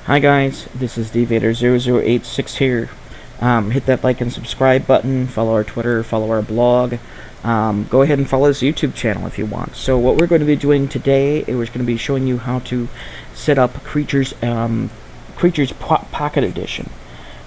Hi guys, this is Dvader0086 here. Hit that like and subscribe button, follow our Twitter, follow our blog. Go ahead and follow this YouTube channel if you want. So what we're going to be doing today is we're going to be showing you how to set up Creatures Pocket Edition.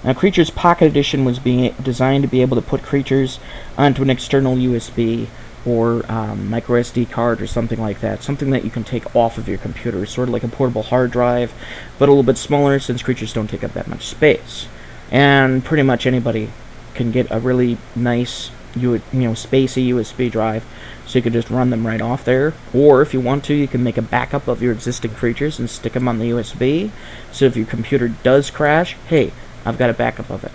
Now Creatures Pocket Edition was being designed to be able to put creatures onto an external USB or micro SD card or something like that, something that you can take off of your computer, sort of like a portable hard drive, but a little bit smaller since creatures don't take up that much space. And pretty much anybody can get a really nice, spacey USB drive, so you can just run them right off there. Or if you want to, you can make a backup of your existing creatures and stick them on the USB, so if your computer does crash, hey, I've got a backup of it.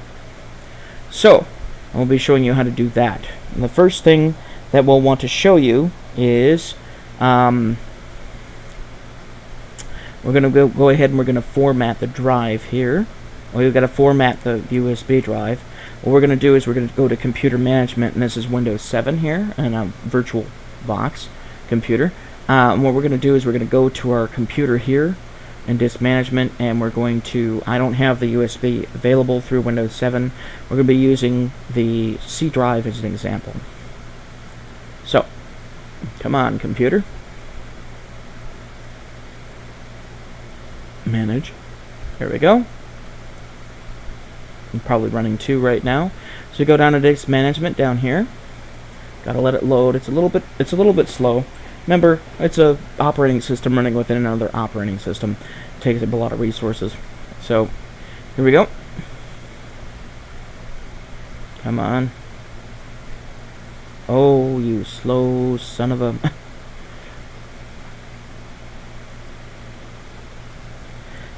So I'll be showing you how to do that. And the first thing that we'll want to show you is we're going to go ahead and we're going to format the drive here. Well, we've got to format the USB drive. What we're going to do is we're going to go to Computer Management, and this is Windows 7 here, and a virtual box computer. And what we're going to do is we're going to go to our computer here in Disk Management, and we're going to, I don't have the USB available through Windows 7. We're going to be using the C drive as an example. So, come on, computer. Manage. There we go. I'm probably running 2 right now. So you go down to Disk Management down here. Gotta let it load. It's a little bit slow. Remember, it's a operating system running within another operating system. It takes up a lot of resources. So, here we go. Come on. Oh, you slow son of a...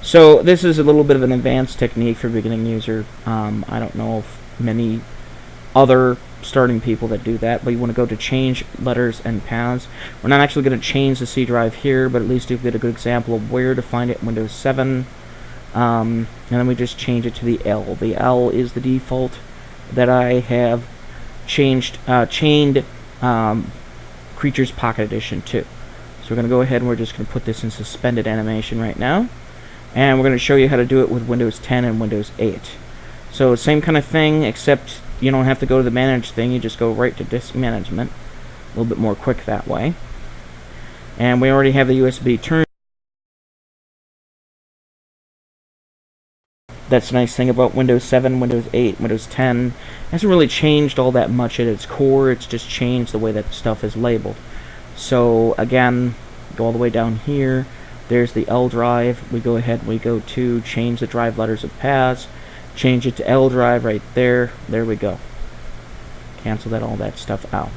So, this is a little bit of an advanced technique for beginning user. I don't know if many other starting people that do that, but you want to go to Change Letters and Paths. We're not actually going to change the C drive here, but at least you get a good example of where to find it in Windows 7. And then we just change it to the L. The L is the default that I have chained Creatures Pocket Edition to. So we're going to go ahead and we're just going to put this in suspended animation right now. And we're going to show you how to do it with Windows 10 and Windows 8. So same kind of thing, except you don't have to go to the Manage thing. You just go right to Disk Management. A little bit more quick that way. And we already have the USB turned. That's the nice thing about Windows 7, Windows 8, Windows 10. It hasn't really changed all that much at its core. It's just changed the way that stuff is labeled. So again, go all the way down here. There's the L drive. We go ahead and we go to change the drive letters of paths. Change it to L drive right there. There we go. Cancel all that stuff out.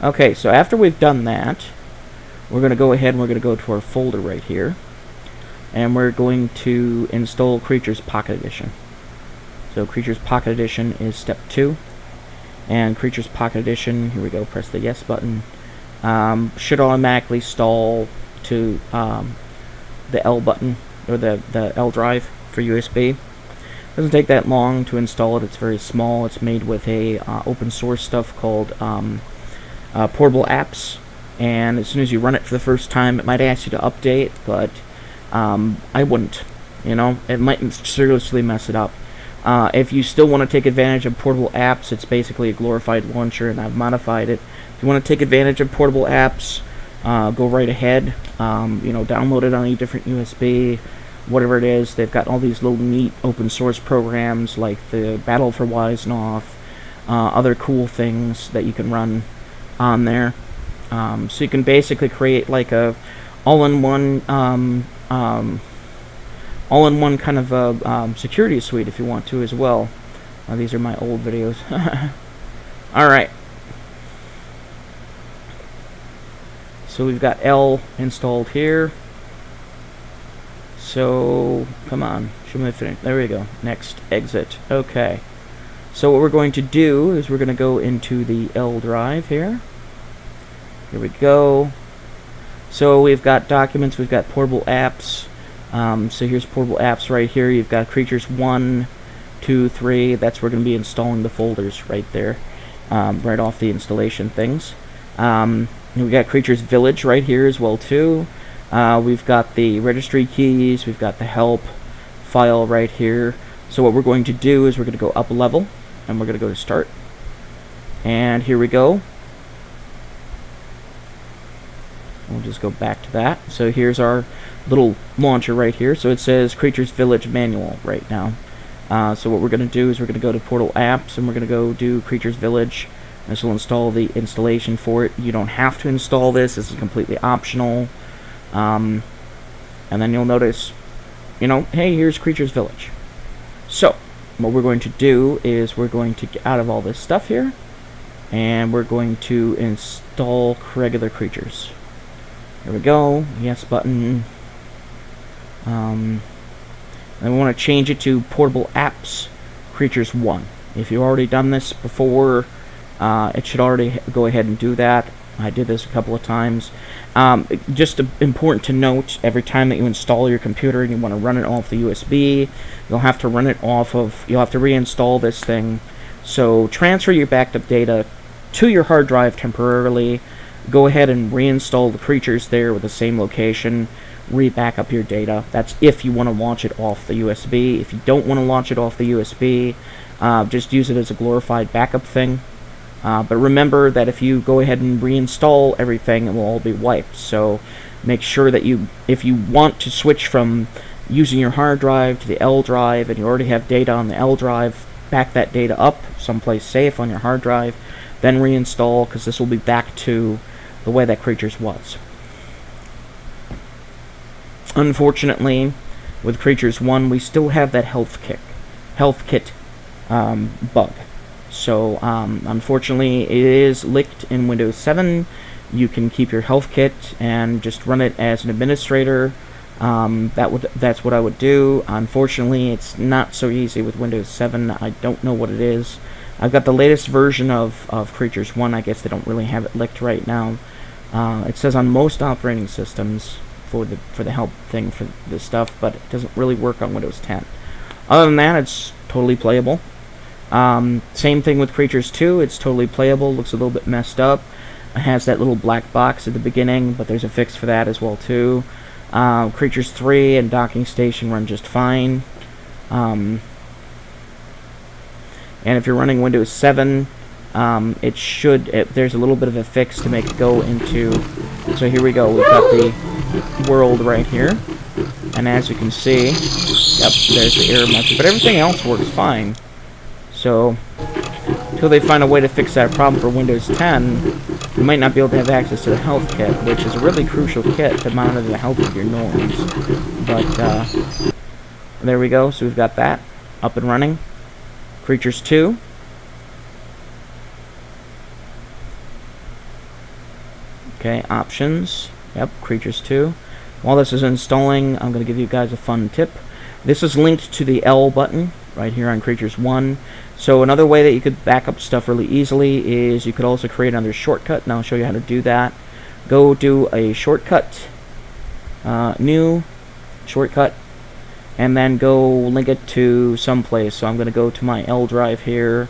Okay, so after we've done that, we're going to go ahead and we're going to go to our folder right here. And we're going to install Creatures Pocket Edition. So Creatures Pocket Edition is step 2. And Creatures Pocket Edition, here we go, press the yes button. Should automatically install to the L button, or the L drive for USB. Doesn't take that long to install it. It's very small. It's made with a open source stuff called Portable Apps. And as soon as you run it for the first time, it might ask you to update, but I wouldn't. It might seriously mess it up. If you still want to take advantage of Portable Apps, it's basically a glorified launcher, and I've modified it. If you want to take advantage of Portable Apps, go right ahead. Download it on a different USB, whatever it is. They've got all these little neat open source programs like the Battle for Wisenoff, other cool things that you can run on there. So you can basically create like a all-in-one kind of a security suite if you want to as well. These are my old videos. Alright. So we've got L installed here. So, come on. Show me the finish. There we go. Next, exit. Okay. So what we're going to do is we're going to go into the L drive here. Here we go. So we've got documents, we've got portable apps. So here's portable apps right here. You've got Creatures 1, 2, 3. That's where we're going to be installing the folders right there. Right off the installation things. We've got Creatures Village right here as well too. We've got the registry keys, we've got the help, file right here. So what we're going to do is we're going to go up a level, and we're going to go to Start. And here we go. We'll just go back to that. So here's our little launcher right here. So it says Creatures Village Manual right now. So what we're going to do is we're going to go to Portal Apps, and we're going to go do Creatures Village. This will install the installation for it. You don't have to install this. This is completely optional. And then you'll notice, you know, hey, here's Creatures Village. So what we're going to do is we're going to get out of all this stuff here, and we're going to install regular creatures. There we go. Yes button. And we want to change it to Portable Apps Creatures 1. If you've already done this before, it should already go ahead and do that. I did this a couple of times. Just important to note, every time that you install your computer and you want to run it off the USB, you'll have to run it off of, you'll have to reinstall this thing. So transfer your backed up data to your hard drive temporarily. Go ahead and reinstall the creatures there with the same location. Re-back up your data. That's if you want to launch it off the USB. If you don't want to launch it off the USB, just use it as a glorified backup thing. But remember that if you go ahead and reinstall everything, it will all be wiped. So make sure that if you want to switch from using your hard drive to the L drive, and you already have data on the L drive, back that data up someplace safe on your hard drive, then reinstall, because this will be back to the way that Creatures was. Unfortunately, with Creatures 1, we still have that health kit bug. So, unfortunately, it is licked in Windows 7. You can keep your health kit and just run it as an administrator. That's what I would do. Unfortunately, it's not so easy with Windows 7. I don't know what it is. I've got the latest version of Creatures 1. I guess they don't really have it licked right now. It says on most operating systems for the help thing for this stuff, but it doesn't really work on Windows 10. Other than that, it's totally playable. Same thing with Creatures 2. It's totally playable. Looks a little bit messed up. It has that little black box at the beginning, but there's a fix for that as well too. Creatures 3 and Docking Station run just fine. And if you're running Windows 7, there's a little bit of a fix to make it go into. So here we go. We've got the world right here, and as you can see, yep, there's the error message. But everything else works fine. So until they find a way to fix that problem for Windows 10, you might not be able to have access to the health kit, which is a really crucial kit to monitor the health of your noise. But there we go. So we've got that up and running. Creatures 2. Okay, options. Yep, Creatures 2. While this is installing, I'm going to give you guys a fun tip. This is linked to the L button right here on Creatures 1. So another way that you could back up stuff really easily is you could also create another shortcut, and I'll show you how to do that. Go do a shortcut, new shortcut, and then go link it to someplace. So I'm going to go to my L drive here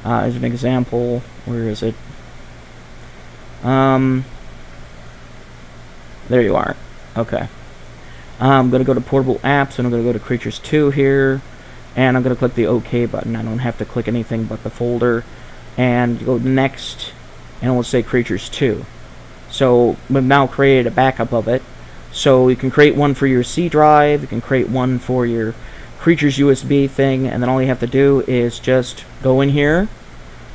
as an example. Where is it? There you are. Okay. I'm going to go to Portable Apps, and I'm going to go to Creatures 2 here, and I'm going to click the OK button. I don't have to click anything but the folder, and go Next, and we'll say Creatures 2. So we've now created a backup of it. So you can create one for your C drive, you can create one for your Creatures USB thing, and then all you have to do is just go in here,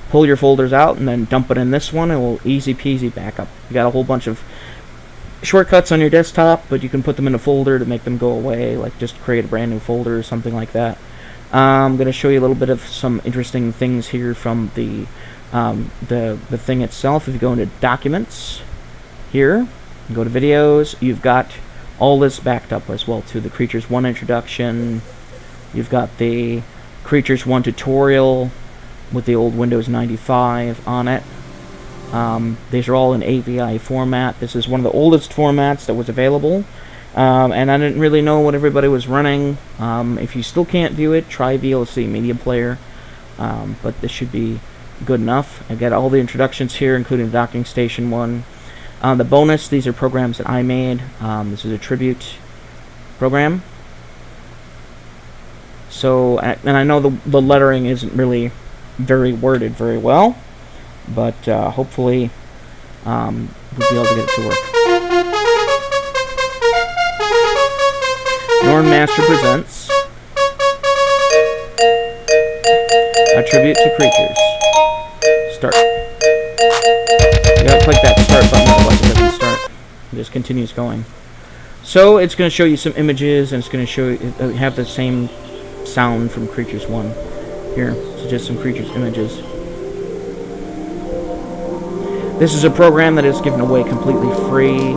pull your folders out, and then dump it in this one, and it will easy peasy backup. You got a whole bunch of shortcuts on your desktop, but you can put them in a folder to make them go away, like just create a brand new folder or something like that. I'm going to show you a little bit of some interesting things here from the thing itself. If you go into Documents here, go to Videos, you've got all this backed up as well too. The Creatures 1 introduction, you've got the Creatures 1 tutorial with the old Windows 95 on it. These are all in AVI format. This is one of the oldest formats that was available, and I didn't really know what everybody was running. If you still can't view it, try VLC Media Player, but this should be good enough. I got all the introductions here, including the Docking Station one. The bonus, these are programs that I made. This is a tribute program. So, and I know the lettering isn't really very worded very well, but hopefully we'll be able to get it to work. Norn Master presents a tribute to creatures. Start. You gotta click that start button, otherwise it doesn't start. It just continues going. So it's going to show you some images, and it's going to show you have the same sound from Creatures 1. Here, so just some Creatures images. This is a program that is given away completely free.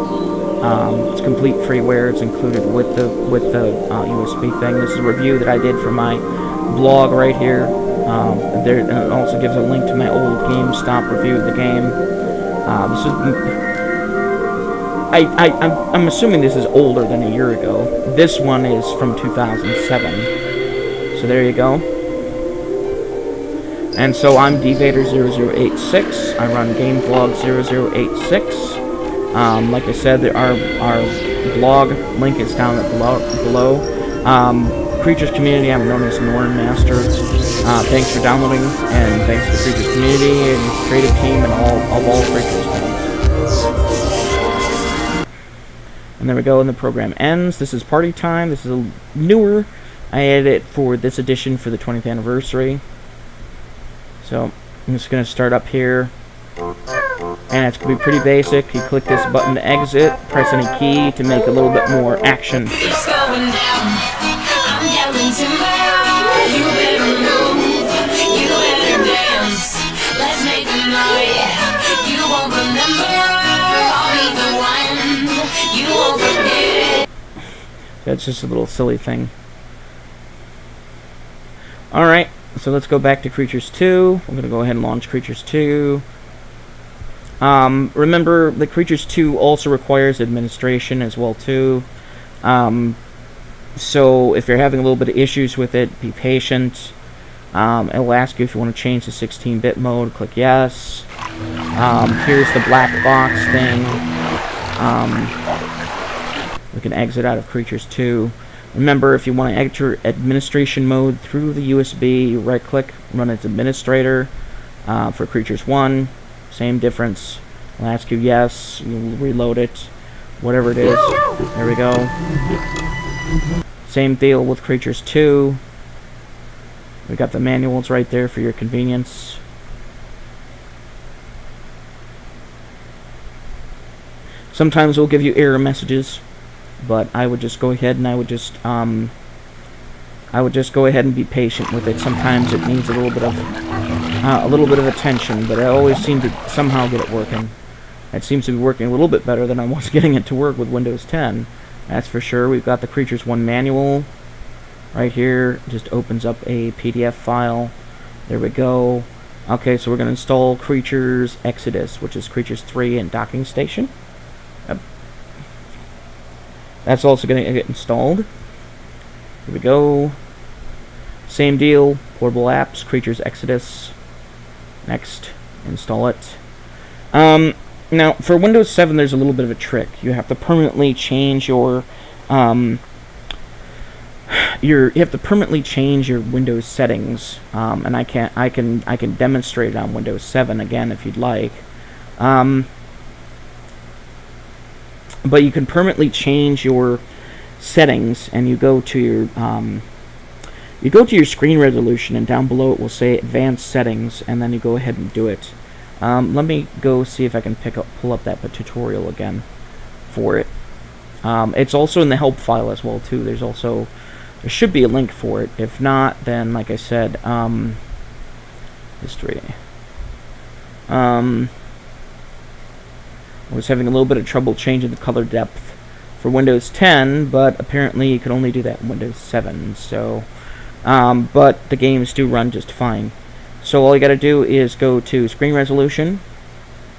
It's complete freeware. It's included with the USB thing. This is a review that I did for my blog right here. There it also gives a link to my old GameStop review of the game. This is. I'm assuming this is older than a year ago. This one is from 2007. So there you go. And so I'm Dvader0086. I run GameVlog0086. Like I said, our blog link is down below. Creatures community, I'm known as Norn Master. Thanks for downloading, and thanks to the Creatures community and creative team and all Creatures fans. And there we go, and the program ends. This is party time. This is a newer. I added it for this edition for the 20th anniversary. So I'm just going to start up here. And it's going to be pretty basic. You click this button to exit, press any key to make a little bit more action. It's going down. I'm yelling timber. You better move. You better dance. Let's make a night. You won't remember. I'll be the one. You won't forget. That's just a little silly thing. Alright, so let's go back to Creatures 2. We're going to go ahead and launch Creatures 2. Remember, the Creatures 2 also requires administration as well too. So if you're having a little bit of issues with it, be patient. It'll ask you if you want to change to 16-bit mode. Click yes. Here's the black box thing. We can exit out of Creatures 2. Remember, if you want to enter administration mode through the USB, you right-click, run as administrator. For Creatures 1, same difference. It'll ask you yes, you'll reload it, whatever it is. There we go. Same deal with Creatures 2. We got the manuals right there for your convenience. Sometimes it'll give you error messages, but I would just go ahead and I would just go ahead and be patient with it. Sometimes it needs a little bit of attention, but I always seem to somehow get it working. It seems to be working a little bit better than I was getting it to work with Windows 10. That's for sure. We've got the Creatures 1 manual right here. Just opens up a PDF file. There we go. Okay, so we're going to install Creatures Exodus, which is Creatures 3 and Docking Station. Yep. That's also going to get installed. Here we go. Same deal. Portable apps, Creatures Exodus. Next, install it. Now, for Windows 7, there's a little bit of a trick. You have to permanently change your Windows settings, and I can demonstrate it on Windows 7 again if you'd like. But you can permanently change your settings, and you go to your screen resolution, and down below it will say Advanced Settings, and then you go ahead and do it. Let me go see if I can pull up that tutorial again for it. It's also in the help file as well too. There should be a link for it. If not, then like I said, history. I was having a little bit of trouble changing the color depth for Windows 10, but apparently you could only do that in Windows 7. So, but the games do run just fine. So all you got to do is go to screen resolution,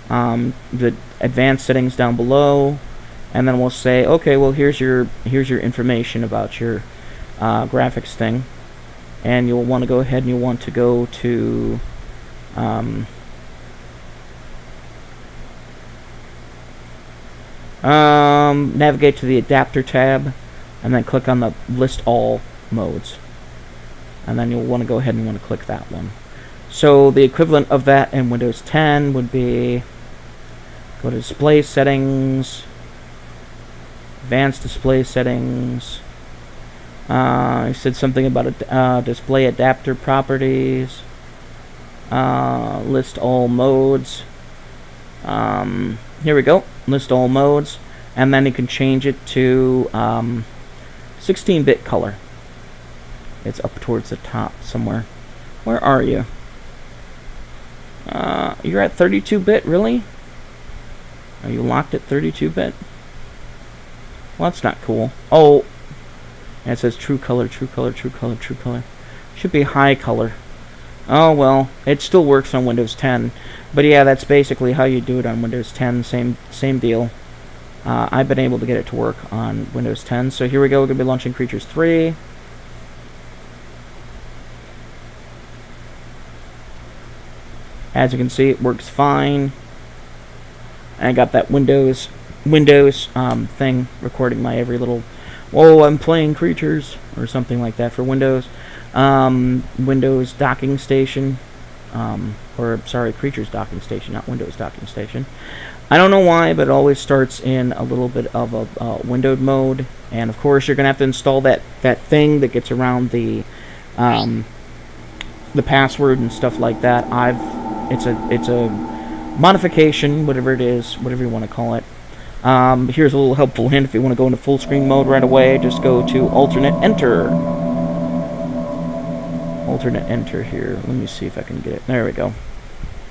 the advanced settings down below, and then we'll say, okay, well here's your information about your graphics thing, and you'll want to go ahead and you'll want to go to navigate to the adapter tab, and then click on the list all modes. and then you'll want to go ahead and want to click that one. So the equivalent of that in Windows 10 would be go to display settings, advanced display settings. I said something about display adapter properties. List all modes. Here we go. List all modes, and then you can change it to 16-bit color. It's up towards the top somewhere. Where are you? You're at 32-bit, really? Are you locked at 32-bit? Well, that's not cool. Oh, and it says true color, true color, true color, true color. Should be high color. Oh, well, it still works on Windows 10. But yeah, that's basically how you do it on Windows 10. Same deal. I've been able to get it to work on Windows 10. So here we go. We're going to be launching Creatures 3. As you can see, it works fine. I got that Windows thing recording my every little, whoa, I'm playing Creatures, or something like that for Windows. Windows docking station, or sorry, Creatures docking station, not Windows docking station. I don't know why, but it always starts in a little bit of a windowed mode, and of course you're gonna have to install that thing that gets around the password and stuff like that. It's a modification, whatever it is, whatever you want to call it. Here's a little helpful hint. If you want to go into full screen mode right away, just go to alternate enter. Alternate enter here. Let me see if I can get it. There we go.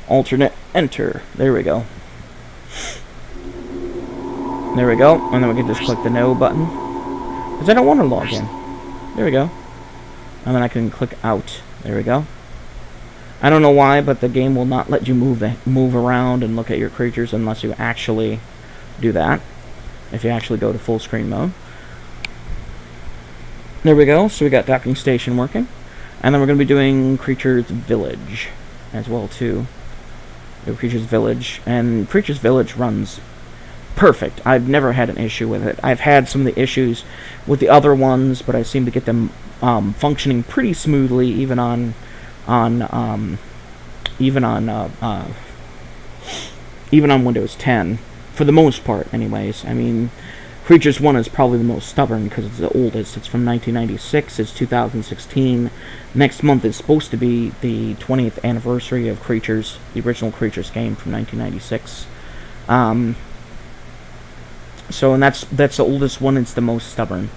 Alternate enter. There we go. There we go. And then we can just click the no button, because I don't want to log in. There we go. And then I can click out. There we go. I don't know why, but the game will not let you move around and look at your creatures unless you actually do that. If you actually go to full screen mode. There we go. So we got docking station working, and then we're going to be doing Creatures Village as well too. Creatures Village, and Creatures Village runs perfect. I've never had an issue with it. I've had some of the issues with the other ones, but I seem to get them functioning pretty smoothly, even on Windows 10, for the most part, anyways. I mean, Creatures 1 is probably the most stubborn because it's the oldest. It's from 1996. It's 2016. Next month is supposed to be the 20th anniversary of Creatures, the original Creatures game from 1996. So, and that's the oldest one. It's the most stubborn.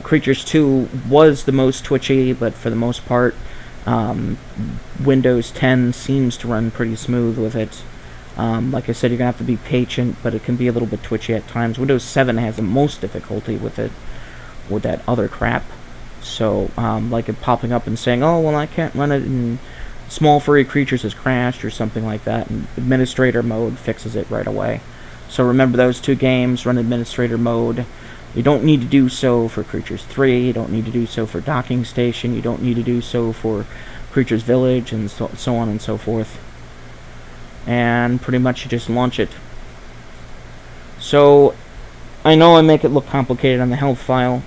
Creatures 2 was the most twitchy, but for the most part, Windows 10 seems to run pretty smooth with it. Like I said, you're going to have to be patient, but it can be a little bit twitchy at times. Windows 7 has the most difficulty with it, with that other crap. So, like it popping up and saying, oh, well, I can't run it in Small Furry Creatures has crashed or something like that, and Administrator mode fixes it right away. So remember those two games, run Administrator mode. You don't need to do so for Creatures 3, you don't need to do so for Docking Station, you don't need to do so for Creatures Village, and so on and so forth. And pretty much you just launch it. So, I know I make it look complicated on the help file,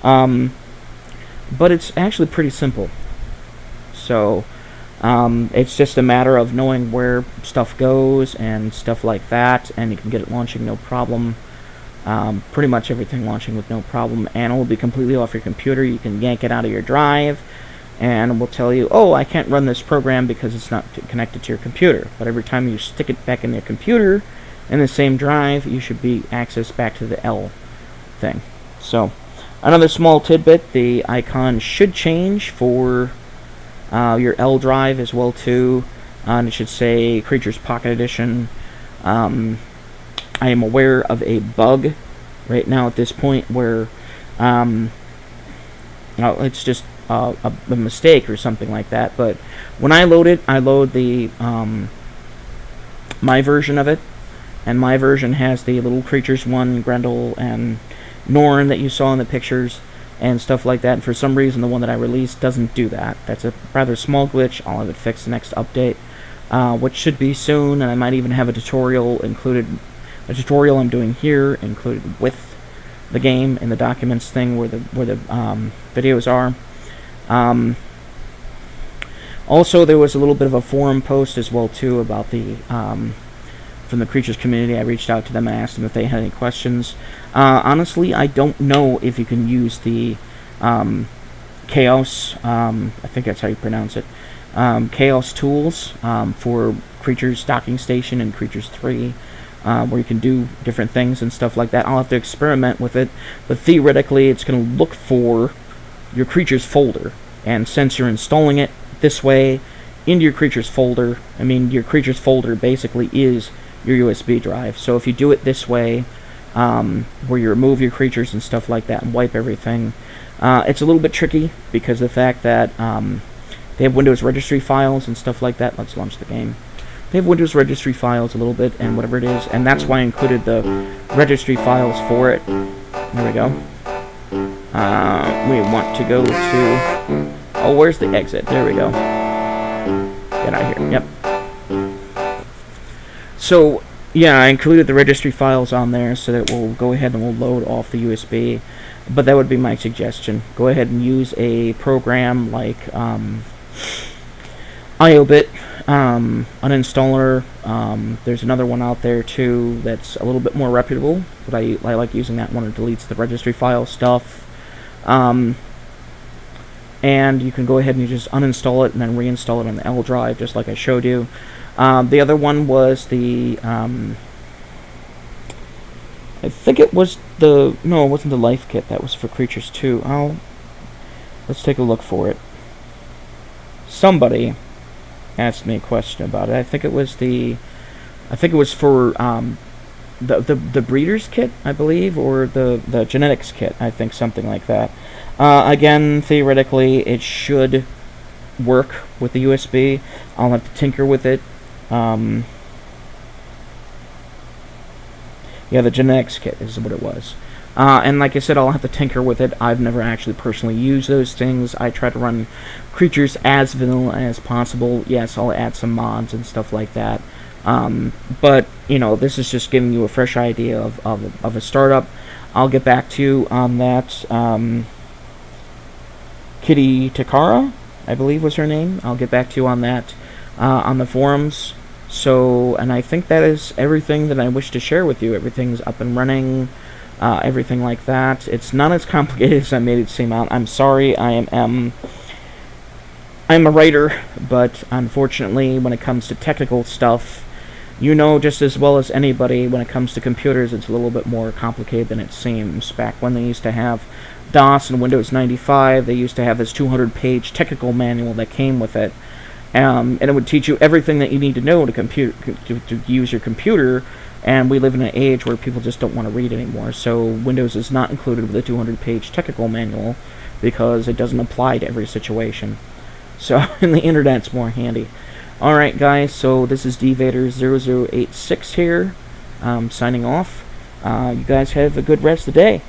but it's actually pretty simple. So, it's just a matter of knowing where stuff goes and stuff like that, and you can get it launching no problem. Pretty much everything launching with no problem, and it will be completely off your computer. You can yank it out of your drive, and it will tell you, oh, I can't run this program because it's not connected to your computer. But every time you stick it back in your computer, in the same drive, you should be accessed back to the L thing. So, another small tidbit, the icon should change for your L drive as well too, and it should say Creatures Pocket Edition. I am aware of a bug right now at this point where it's just a mistake or something like that, but when I load it, I load the my version of it, and my version has the little Creatures 1, Grendel, and Norn that you saw in the pictures and stuff like that, and for some reason the one that I released doesn't do that. That's a rather small glitch. I'll have it fixed the next update, which should be soon, and I might even have a tutorial included. A tutorial I'm doing here included with the game in the documents thing where the videos are. Also, there was a little bit of a forum post as well too about the from the creatures community. I reached out to them and asked them if they had any questions. Honestly, I don't know if you can use the Chaos, I think that's how you pronounce it, Chaos tools for Creatures Docking Station and Creatures 3, where you can do different things and stuff like that. I'll have to experiment with it, but theoretically it's going to look for your Creatures folder, and since you're installing it this way into your Creatures folder, I mean, your Creatures folder basically is your USB drive. So if you do it this way, where you remove your creatures and stuff like that and wipe everything, it's a little bit tricky because of the fact that they have Windows registry files and stuff like that. Let's launch the game. They have Windows registry files a little bit and whatever it is, and that's why I included the registry files for it. There we go. We want to go to... Oh, where's the exit? There we go. Get out of here. Yep. So, yeah, I included the registry files on there so that we'll go ahead and we'll load off the USB. But that would be my suggestion. Go ahead and use a program like IOBit, uninstaller. There's another one out there too that's a little bit more reputable, but I like using that one. It deletes the registry file stuff. And you can go ahead and you just uninstall it and then reinstall it on the L drive, just like I showed you. The other one was the, I think it was the, no, it wasn't the Life Kit, that was for Creatures 2. Let's take a look for it. Somebody asked me a question about it. I think it was for, the Breeder's Kit, I believe, or the Genetics Kit, I think, something like that. Again, theoretically, it should work with the USB. I'll have to tinker with it. Yeah, the Genetics Kit is what it was. And like I said, I'll have to tinker with it. I've never actually personally used those things. I try to run creatures as vanilla as possible. Yes, I'll add some mods and stuff like that. But, you know, this is just giving you a fresh idea of a startup. I'll get back to you on that. Kitty Takara, I believe was her name. I'll get back to you on that on the forums. So, and I think that is everything that I wish to share with you. Everything's up and running, everything like that. It's not as complicated as I made it seem out. I'm sorry, I'm a writer, but unfortunately, when it comes to technical stuff, you know just as well as anybody, when it comes to computers, it's a little bit more complicated than it seems. Back when they used to have DOS and Windows 95, they used to have this 200-page technical manual that came with it. And it would teach you everything that you need to know to use your computer, and we live in an age where people just don't want to read anymore. So Windows is not included with a 200-page technical manual because it doesn't apply to every situation. So, and the internet's more handy. Alright guys, so this is Dvader 0086 here, signing off. You guys have a good rest of the day.